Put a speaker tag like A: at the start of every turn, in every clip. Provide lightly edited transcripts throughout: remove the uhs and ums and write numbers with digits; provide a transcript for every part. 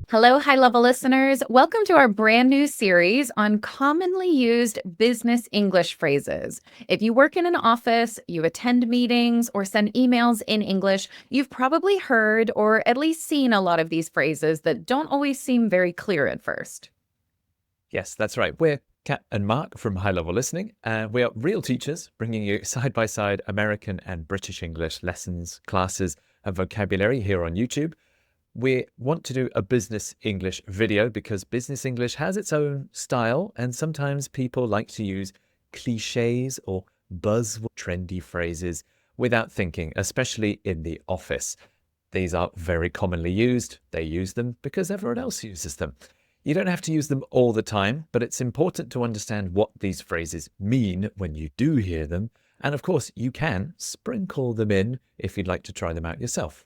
A: Hello, high-level listeners. Welcome to our brand new series on commonly used business English phrases. If you work in an office, you attend meetings, or send emails in English, you've probably heard or at least seen a lot of these phrases that don't always seem very clear at first.
B: Yes, that's right. We're Kat and Mark from High Level Listening, and we are real teachers bringing you side-by-side American and British English lessons, classes, and vocabulary here on YouTube. We want to do a business English video because business English has its own style, and sometimes people like to use cliches or buzzword trendy phrases without thinking, especially in the office. These are very commonly used. They use them because everyone else uses them. You don't have to use them all the time, but it's important to understand what these phrases mean when you do hear them. And of course, you can sprinkle them in if you'd like to try them out yourself.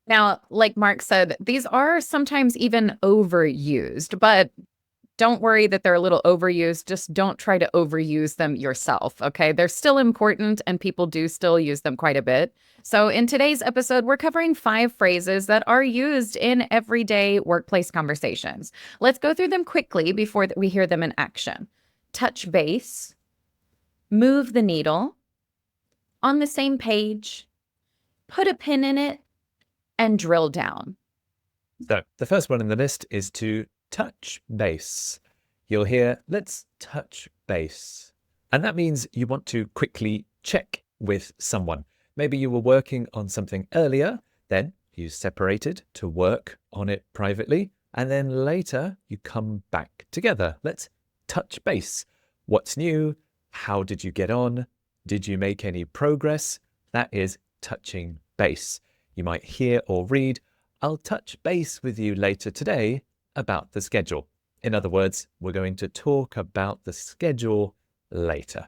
A: Now, like Mark said, these are sometimes even overused, but don't worry that they're a little overused. Just don't try to overuse them yourself, okay? They're still important and people do still use them quite a bit. So in today's episode, we're covering 5 phrases that are used in everyday workplace conversations. Let's go through them quickly before we hear them in action. Touch base, move the needle, on the same page, put a pin in it, and drill down.
B: So the first one in the list is to touch base. You'll hear, let's touch base. And that means you want to quickly check with someone. Maybe you were working on something earlier, then you separated to work on it privately, and then later you come back together. Let's touch base. What's new? How did you get on? Did you make any progress? That is touching base. You might hear or read, I'll touch base with you later today about the schedule. In other words, we're going to talk about the schedule later.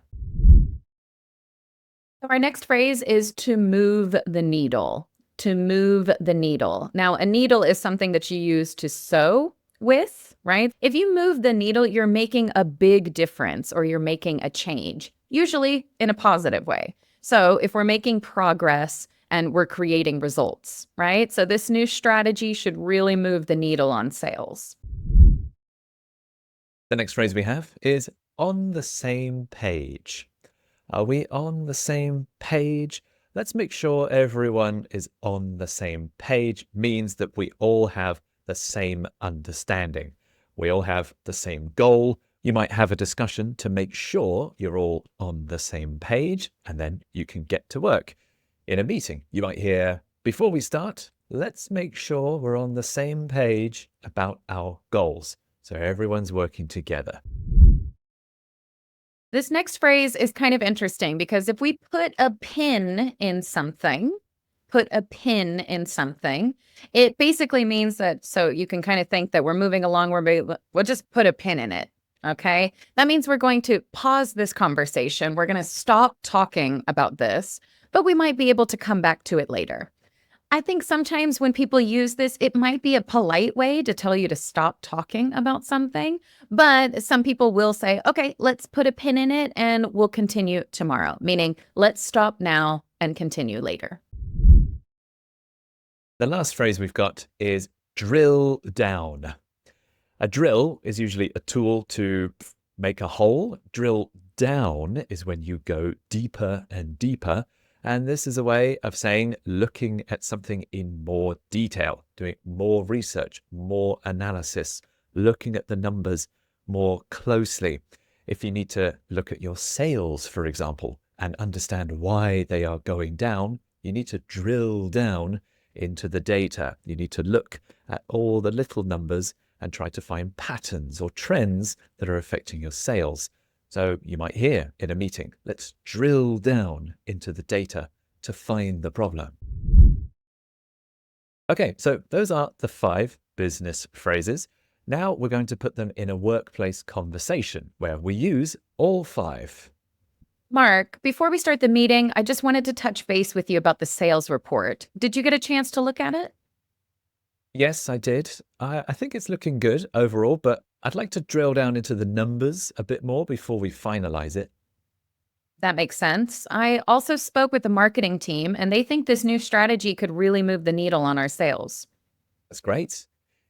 A: Our next phrase is to move the needle. To move the needle. Now, a needle is something that you use to sew with, right? If you move the needle, you're making a big difference or you're making a change, usually in a positive way. So if we're making progress and we're creating results, right? So this new strategy should really move the needle on sales.
B: The next phrase we have is on the same page. Are we on the same page? Let's make sure everyone is on the same page. Means that we all have the same understanding. We all have the same goal. You might have a discussion to make sure you're all on the same page, and then you can get to work. In a meeting, you might hear, before we start, let's make sure we're on the same page about our goals. So everyone's working together.
A: This next phrase is kind of interesting because if we put a pin in something, it basically means that, so you can kind of think that we're moving along, we'll just put a pin in it, okay? That means we're going to pause this conversation. We're going to stop talking about this, but we might be able to come back to it later. I think sometimes when people use this, it might be a polite way to tell you to stop talking about something, but some people will say, okay, let's put a pin in it and we'll continue tomorrow, meaning let's stop now and continue later.
B: The last phrase we've got is drill down. A drill is usually a tool to make a hole. Drill down is when you go deeper and deeper. And this is a way of saying looking at something in more detail, doing more research, more analysis, looking at the numbers more closely. If you need to look at your sales, for example, and understand why they are going down, you need to drill down into the data. You need to look at all the little numbers and try to find patterns or trends that are affecting your sales. So you might hear in a meeting, let's drill down into the data to find the problem. Okay, so those are the 5 business phrases. Now we're going to put them in a workplace conversation where we use all 5.
A: Mark, before we start the meeting, I just wanted to touch base with you about the sales report. Did you get a chance to look at it?
B: Yes, I did. I think it's looking good overall, but I'd like to drill down into the numbers a bit more before we finalize it.
A: That makes sense. I also spoke with the marketing team, and they think this new strategy could really move the needle on our sales.
B: That's great.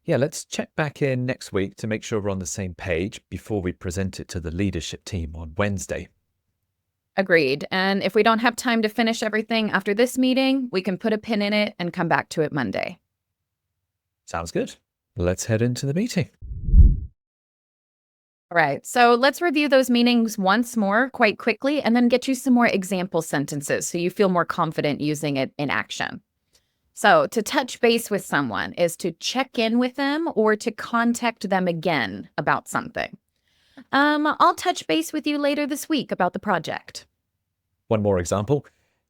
B: Yeah, let's check back in next week to make sure we're on the same page before we present it to the leadership team on Wednesday.
A: Agreed. And if we don't have time to finish everything after this meeting, we can put a pin in it and come back to it Monday.
B: Sounds good. Let's head into the meeting.
A: All right, so let's review those meanings once more quite quickly and then get you some more example sentences so you feel more confident using it in action. So to touch base with someone is to check in with them or to contact them again about something. I'll touch base with you later this week about the project.
B: One more example.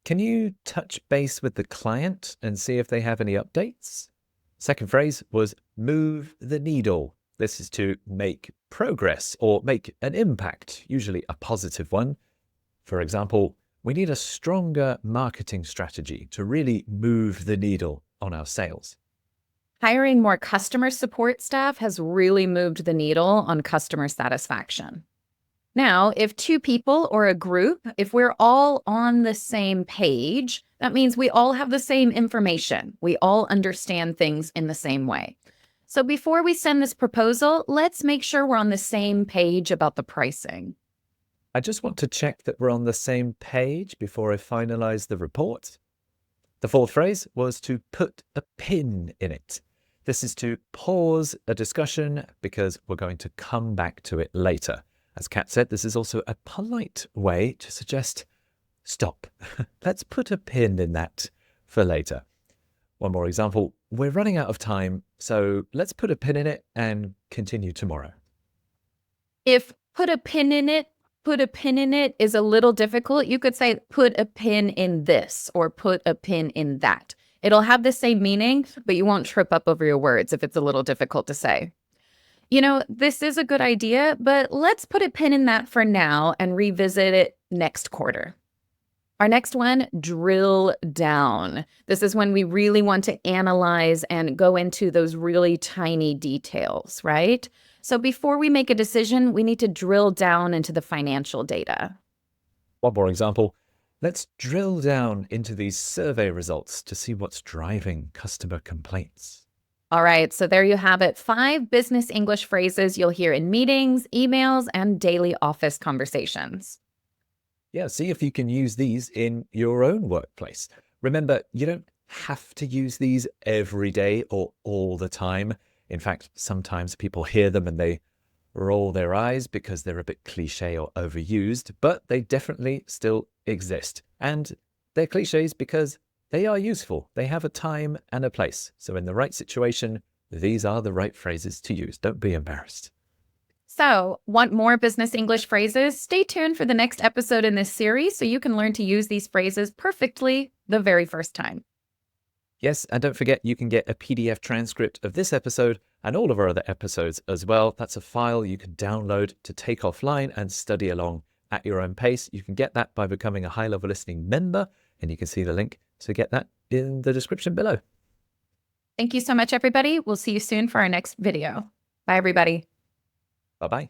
B: Can you touch base with the client and see if they have any updates? Second phrase was move the needle. This is to make progress or make an impact, usually a positive one. For example, we need a stronger marketing strategy to really move the needle on our sales.
A: Hiring more customer support staff has really moved the needle on customer satisfaction. Now, if two people or a group, if we're all on the same page, that means we all have the same information. We all understand things in the same way. So before we send this proposal, let's make sure we're on the same page about the pricing.
B: I just want to check that we're on the same page before I finalize the report. The fourth phrase was to put a pin in it. This is to pause a discussion because we're going to come back to it later. As Kat said, this is also a polite way to suggest, stop. Let's put a pin in that for later. One more example. We're running out of time, so let's put a pin in it and continue tomorrow.
A: If put a pin in it is a little difficult, you could say put a pin in this or put a pin in that. It'll have the same meaning, but you won't trip up over your words if it's a little difficult to say. You know, this is a good idea, but let's put a pin in that for now and revisit it next quarter. Our next one, drill down. This is when we really want to analyze and go into those really tiny details, right? So before we make a decision, we need to drill down into the financial data.
B: One more example. Let's drill down into these survey results to see what's driving customer complaints.
A: All right, so there you have it. 5 business English phrases you'll hear in meetings, emails, and daily office conversations.
B: Yeah, see if you can use these in your own workplace. Remember, you don't have to use these every day or all the time. In fact, sometimes people hear them and they roll their eyes because they're a bit cliche or overused, but they definitely still exist. And they're cliches because they are useful. They have a time and a place. So in the right situation, these are the right phrases to use. Don't be embarrassed.
A: So, want more business English phrases? Stay tuned for the next episode in this series so you can learn to use these phrases perfectly the very first time.
B: Yes, and don't forget you can get a PDF transcript of this episode and all of our other episodes as well. That's a file you can download to take offline and study along at your own pace. You can get that by becoming a high-level listening member, and you can see the link to get that in the description below.
A: Thank you so much, everybody. We'll see you soon for our next video. Bye, everybody.
B: Bye-bye.